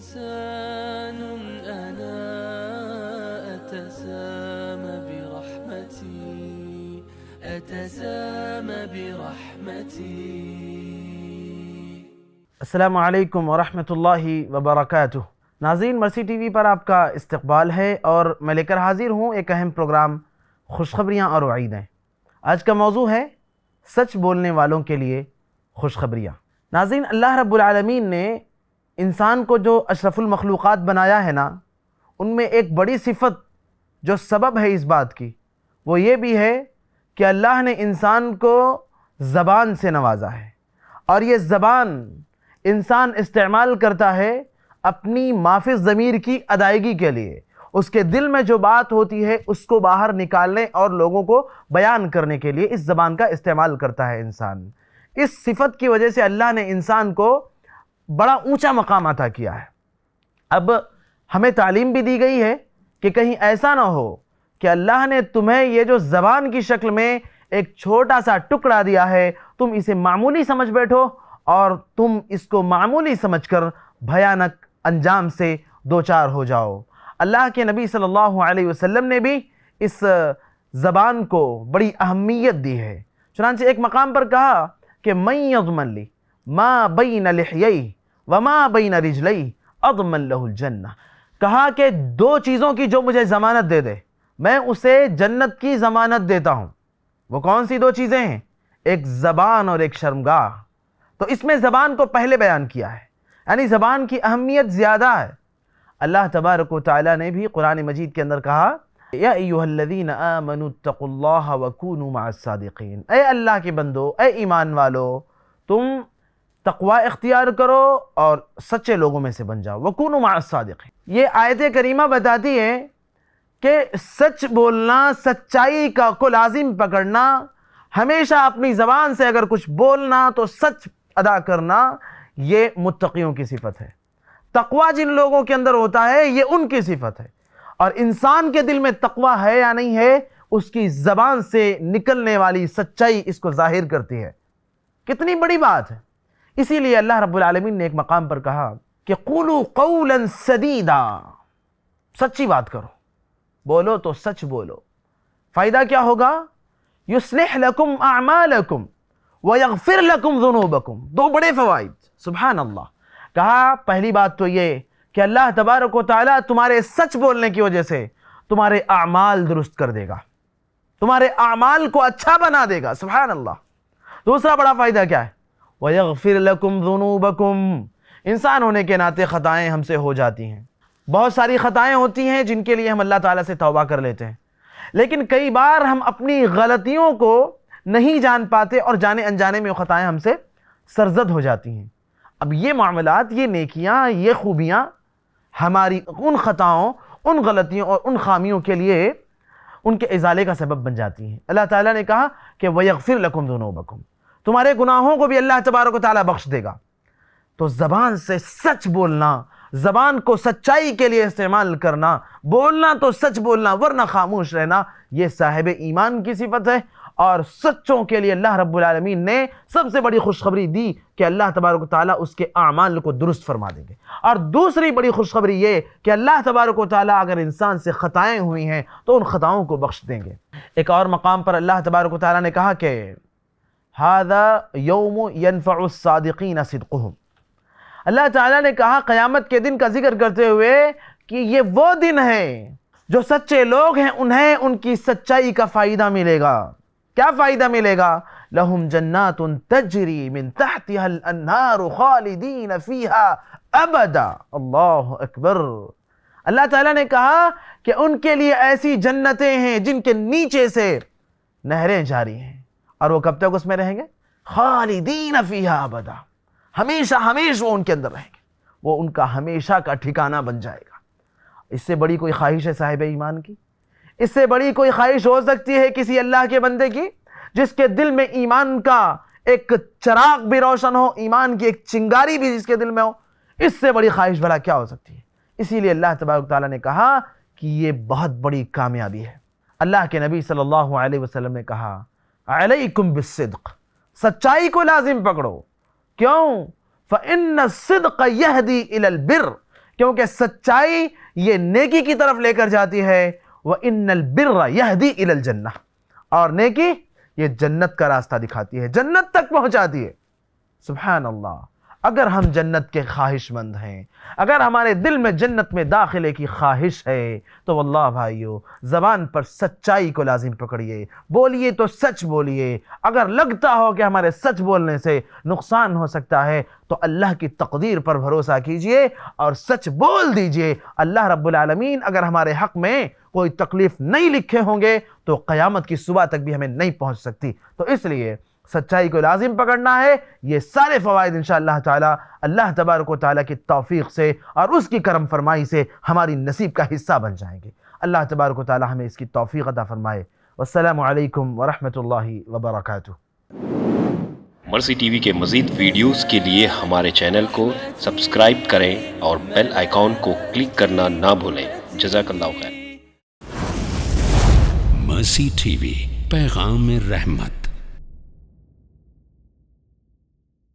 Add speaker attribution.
Speaker 1: إنسان أنا أتسامى برحمتي.
Speaker 2: السلام علیکم ورحمۃ اللہ وبرکاتہ. ناظرین، مرسی ٹی وی پر آپ کا استقبال ہے اور میں لے کر حاضر ہوں ایک اہم پروگرام خوشخبریاں اور وعیدیں. آج کا موضوع ہے سچ بولنے والوں کے لیے خوشخبریاں. ناظرین، اللہ رب العالمین نے انسان کو جو اشرف المخلوقات بنایا ہے نا، ان میں ایک بڑی صفت جو سبب ہے اس بات کی، وہ یہ بھی ہے کہ اللہ نے انسان کو زبان سے نوازا ہے، اور یہ زبان انسان استعمال کرتا ہے اپنی معافی الضمیر کی ادائیگی کے لیے. اس کے دل میں جو بات ہوتی ہے اس کو باہر نکالنے اور لوگوں کو بیان کرنے کے لیے اس زبان کا استعمال کرتا ہے انسان. اس صفت کی وجہ سے اللہ نے انسان کو بڑا اونچا مقام عطا کیا ہے. اب ہمیں تعلیم بھی دی گئی ہے کہ کہیں ایسا نہ ہو کہ اللہ نے تمہیں یہ جو زبان کی شکل میں ایک چھوٹا سا ٹکڑا دیا ہے، تم اسے معمولی سمجھ بیٹھو اور تم اس کو معمولی سمجھ کر بھیانک انجام سے دوچار ہو جاؤ. اللہ کے نبی صلی اللہ علیہ وسلم نے بھی اس زبان کو بڑی اہمیت دی ہے. چنانچہ ایک مقام پر کہا کہ من یضمن لی ما بین لحییہ وما بین رجلیہ اضمن لہ الجنہ. کہا کہ دو چیزوں کی جو مجھے ضمانت دے دے، میں اسے جنت کی ضمانت دیتا ہوں. وہ کون سی دو چیزیں ہیں؟ ایک زبان اور ایک شرمگاہ. تو اس میں زبان کو پہلے بیان کیا ہے، یعنی زبان کی اہمیت زیادہ ہے. اللہ تبارک و تعالیٰ نے بھی قرآن مجید کے اندر کہا یا ایھا الذین آمنوا اتقوا اللہ وکونوا مع الصادقین. اے اللہ کے بندو، اے ایمان والو، تم تقوی اختیار کرو اور سچے لوگوں میں سے بن جاؤ. وکونوا مع الصادقین. یہ آیت کریمہ بتاتی ہے کہ سچ بولنا، سچائی کو لازم پکڑنا، ہمیشہ اپنی زبان سے اگر کچھ بولنا تو سچ ادا کرنا، یہ متقیوں کی صفت ہے. تقوی جن لوگوں کے اندر ہوتا ہے یہ ان کی صفت ہے. اور انسان کے دل میں تقوی ہے یا نہیں ہے، اس کی زبان سے نکلنے والی سچائی اس کو ظاہر کرتی ہے. کتنی بڑی بات ہے. اسی لیے اللہ رب العالمین نے ایک مقام پر کہا کہ قولوا قولا سدیدا. سچی بات کرو، بولو تو سچ بولو. فائدہ کیا ہوگا؟ یصلح لکم اعمالکم ویغفر لکم ذنوبکم. دو بڑے فوائد. سبحان اللہ. کہا پہلی بات تو یہ کہ اللہ تبارک و تعالیٰ تمہارے سچ بولنے کی وجہ سے تمہارے اعمال درست کر دے گا، تمہارے اعمال کو اچھا بنا دے گا. سبحان اللہ. دوسرا بڑا فائدہ کیا ہے؟ وَيَغْفِرْ لَكُمْ ذُنُوبَكُمْ. انسان ہونے کے ناطے خطائیں ہم سے ہو جاتی ہیں. بہت ساری خطائیں ہوتی ہیں جن کے لیے ہم اللہ تعالیٰ سے توبہ کر لیتے ہیں، لیکن کئی بار ہم اپنی غلطیوں کو نہیں جان پاتے اور جانے انجانے میں وہ خطائیں ہم سے سرزد ہو جاتی ہیں. اب یہ معاملات، یہ نیکیاں، یہ خوبیاں ہماری ان خطاؤں، ان غلطیوں اور ان خامیوں کے لیے ان کے ازالے کا سبب بن جاتی ہیں. اللہ تعالیٰ نے کہا کہ وَيَغْفِرْ لَكُمْ ذُنُوبَكُمْ. تمہارے گناہوں کو بھی اللہ تبارک و تعالیٰ بخش دے گا. تو زبان سے سچ بولنا، زبان کو سچائی کے لیے استعمال کرنا، بولنا تو سچ بولنا ورنہ خاموش رہنا، یہ صاحب ایمان کی صفت ہے. اور سچوں کے لیے اللہ رب العالمین نے سب سے بڑی خوشخبری دی کہ اللہ تبارک و تعالیٰ اس کے اعمال کو درست فرما دیں گے. اور دوسری بڑی خوشخبری یہ کہ اللہ تبارک و تعالیٰ اگر انسان سے خطائیں ہوئی ہیں تو ان خطاؤں کو بخش دیں گے. ایک اور مقام پر اللہ تبارک و تعالیٰ نے کہا کہ هَذَا يَوْمُ يَنْفَعُ الصَّادِقِينَ صِدْقُهُمْ. اللہ تعالیٰ نے کہا قیامت کے دن کا ذکر کرتے ہوئے کہ یہ وہ دن ہے جو سچے لوگ ہیں انہیں ان کی سچائی کا فائدہ ملے گا. کیا فائدہ ملے گا؟ لَهُمْ جَنَّاتٌ تَجْرِي مِن تَحْتِهَا الْأَنْهَارُ خَالِدِينَ فِيهَا أَبَدًا. اللہ اکبر. اللہ تعالیٰ نے کہا کہ ان کے لیے ایسی جنتیں ہیں جن کے نیچے سے نہریں جاری ہیں، اور وہ کب تک اس میں رہیں گے؟ خالدین فیہا ابدا. ہمیشہ ہمیشہ وہ ان کے اندر رہیں گے، وہ ان کا ہمیشہ کا ٹھکانہ بن جائے گا. اس سے بڑی کوئی خواہش ہے صاحب ایمان کی؟ اس سے بڑی کوئی خواہش ہو سکتی ہے کسی اللہ کے بندے کی جس کے دل میں ایمان کا ایک چراغ بھی روشن ہو، ایمان کی ایک چنگاری بھی جس کے دل میں ہو؟ اس سے بڑی خواہش بھلا کیا ہو سکتی ہے؟ اسی لیے اللہ تبارک تعالیٰ نے کہا کہ یہ بہت بڑی کامیابی ہے. اللہ کے نبی صلی اللہ علیہ وسلم نے کہا علیکم بالصدق. سچائی کو لازم پکڑو. کیوں؟ فإن الصدق يهدي إلى البر. کیونکہ سچائی یہ نیکی کی طرف لے کر جاتی ہے. وَإِنَّ الْبِرَّ يَهْدِي إِلَى الْجَنَّةِ، اور نیکی یہ جنت کا راستہ دکھاتی ہے، جنت تک پہنچاتی ہے. سبحان اللہ. اگر ہم جنت کے خواہش مند ہیں، اگر ہمارے دل میں جنت میں داخلے کی خواہش ہے، تو واللہ بھائیو زبان پر سچائی کو لازم پکڑیے، بولیے تو سچ بولیے. اگر لگتا ہو کہ ہمارے سچ بولنے سے نقصان ہو سکتا ہے تو اللہ کی تقدیر پر بھروسہ کیجئے اور سچ بول دیجئے. اللہ رب العالمین اگر ہمارے حق میں کوئی تکلیف نہیں لکھے ہوں گے تو قیامت کی صبح تک بھی ہمیں نہیں پہنچ سکتی. تو اس لیے سچائی کو لازم پکڑنا ہے. یہ سارے فوائد انشاءاللہ تعالی اللہ تبارک و تعالی کی توفیق سے اور اس کی کرم فرمائی سے ہماری نصیب کا حصہ بن جائیں گے. اللہ تبارک و تعالی ہمیں اس کی توفیق عطا فرمائے. والسلام علیکم ورحمۃ اللہ وبرکاتہ.
Speaker 3: مرسی ٹی وی کے مزید ویڈیوز کے لیے ہمارے چینل کو سبسکرائب کریں اور بیل آئیکن کو کلک کرنا نہ بھولیں. جزاک اللہ خیر.
Speaker 4: مرسی ٹی وی، پیغام رحمت.